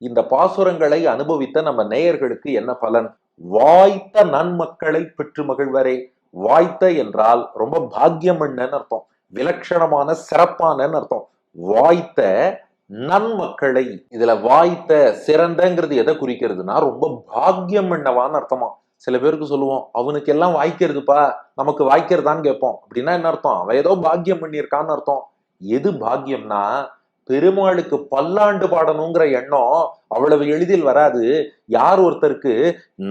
இந்த பாசுரங்களை அனுபவித்த நம்ம நேயர்களுக்கு என்ன பலன்? வாய்த்த நன்மக்களை பெற்று மகிழ்வரே. வாய்த்த என்றால் ரொம்ப பாக்கியம் அர்த்தம், விலட்சணமான சிறப்பான அர்த்தம். வாய்த்த நன்மக்களை, இதுல வாய்த்த சிறந்தங்கிறது எதை குறிக்கிறதுனா ரொம்ப பாக்கியம் பண்ணவான்னு அர்த்தமா. சில பேருக்கு சொல்லுவோம், அவனுக்கு எல்லாம் வாய்க்கிறதுப்பா, நமக்கு வாய்க்கிறதான்னு கேட்போம். அப்படின்னா என்ன அர்த்தம்? அவன் ஏதோ பாக்கியம் பண்ணியிருக்கான்னு அர்த்தம். எது பாக்கியம்னா, பெருமாளுக்கு பல்லாண்டு பாடணுங்கிற எண்ணம் அவ்வளவு எளிதில் வராது. யார் ஒருத்தருக்கு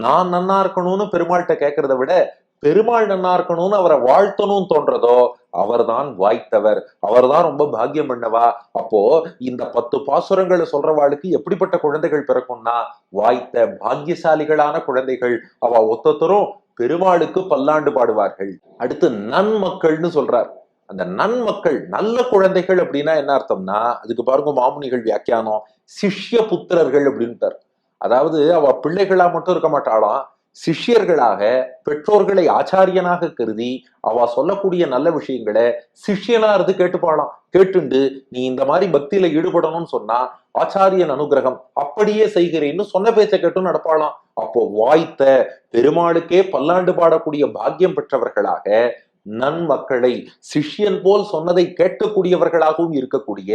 நான் நன்னா இருக்கணும்னு பெருமாள்கிட்ட கேட்கறத விட பெருமாள் நன்னா இருக்கணும்னு அவரை வாழ்த்தணும்னு தோன்றதோ அவர்தான் வாய்த்தவர், அவர்தான் ரொம்ப பாக்கியம் பண்ணவா. அப்போ இந்த 10 பாசுரங்களை சொல்றவாளுக்கு எப்படிப்பட்ட குழந்தைகள் பிறக்கும்னா, வாய்த்த பாக்கியசாலிகளான குழந்தைகள். அவ ஒத்தொத்தரும் பெருமாளுக்கு பல்லாண்டு பாடுவார்கள். அடுத்து நன்மக்கள்னு சொல்றார். அந்த நன்மக்கள், நல்ல குழந்தைகள் அப்படின்னா என்ன அர்த்தம்னா, அதுக்கு பாருங்க மாமுனிகள் வியாக்கியானம், சிஷ்ய புத்திரர்கள் அப்படின்ட்டார். அதாவது அவ பிள்ளைகளா மட்டும் இருக்க மாட்டாளாம், சிஷ்யர்களாக பெற்றோர்களை ஆச்சாரியனாக கருதி அவ சொல்லக்கூடிய நல்ல விஷயங்களை சிஷ்யனா இருந்து கேட்டுப்பாளாம். கேட்டுண்டு நீ இந்த மாதிரி பக்தியில ஈடுபடணும்னு சொன்னா ஆச்சாரியன் அனுகிரகம் அப்படியே செய்கிறேன்னு சொன்ன பேச்சை கேட்டு நடப்பாளாம். அப்போ வாய்த்த பெருமாளுக்கே பல்லாண்டு பாடக்கூடிய பாக்கியம் பெற்றவர்களாக நன்மக்களை, சிஷ்யன் போல் சொன்னதை கேட்கக்கூடியவர்களாகவும் இருக்கக்கூடிய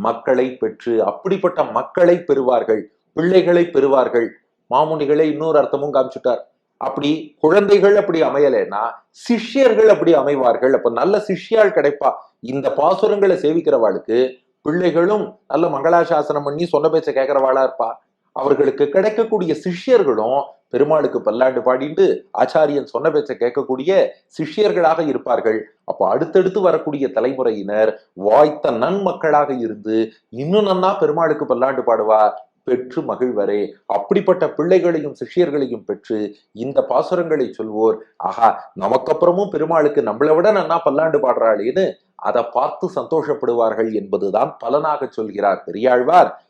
மக்களை பெற்று, அப்படிப்பட்ட மக்களை பெறுவார்கள், பிள்ளைகளை பெறுவார்கள். மாமுனிகளை இன்னொரு அர்த்தமும் காமிச்சுட்டார். அப்படி குழந்தைகள் அப்படி அமையலைன்னா சிஷ்யர்கள் அப்படி அமைவார்கள். அப்ப நல்ல சிஷ்யால் கிடைப்பா. இந்த பாசுரங்களை சேவிக்கிறவாளுக்கு பிள்ளைகளும் நல்ல மங்களாசாசனம் பண்ணி சொன்ன பேச்ச கேட்கிறவாளா இருப்பா. அவர்களுக்கு கிடைக்கக்கூடிய சிஷ்யர்களும் பெருமாளுக்கு பல்லாண்டு பாடிட்டு ஆச்சாரியன் சொன்ன பேச்ச கேட்கக்கூடிய சிஷ்யர்களாக இருப்பார்கள். அப்ப அடுத்தடுத்து வரக்கூடிய தலைமுறையினர் வாய்த்த நன்மக்களாக இருந்து இன்னும் நன்னா பெருமாளுக்கு பல்லாண்டு பாடுவா, பெற்று மகிழ்வரே. அப்படிப்பட்ட பிள்ளைகளையும் சிஷ்யர்களையும் பெற்று இந்த பாசுரங்களை சொல்வோர், ஆஹா நமக்கப்புறமும் பெருமாளுக்கு நம்மளை விட நன்னா பல்லாண்டு பாடுறாளேன்னு அதை பார்த்து சந்தோஷப்படுவார்கள் என்பதுதான் பலனாக சொல்கிறார் பெரியாழ்வார்.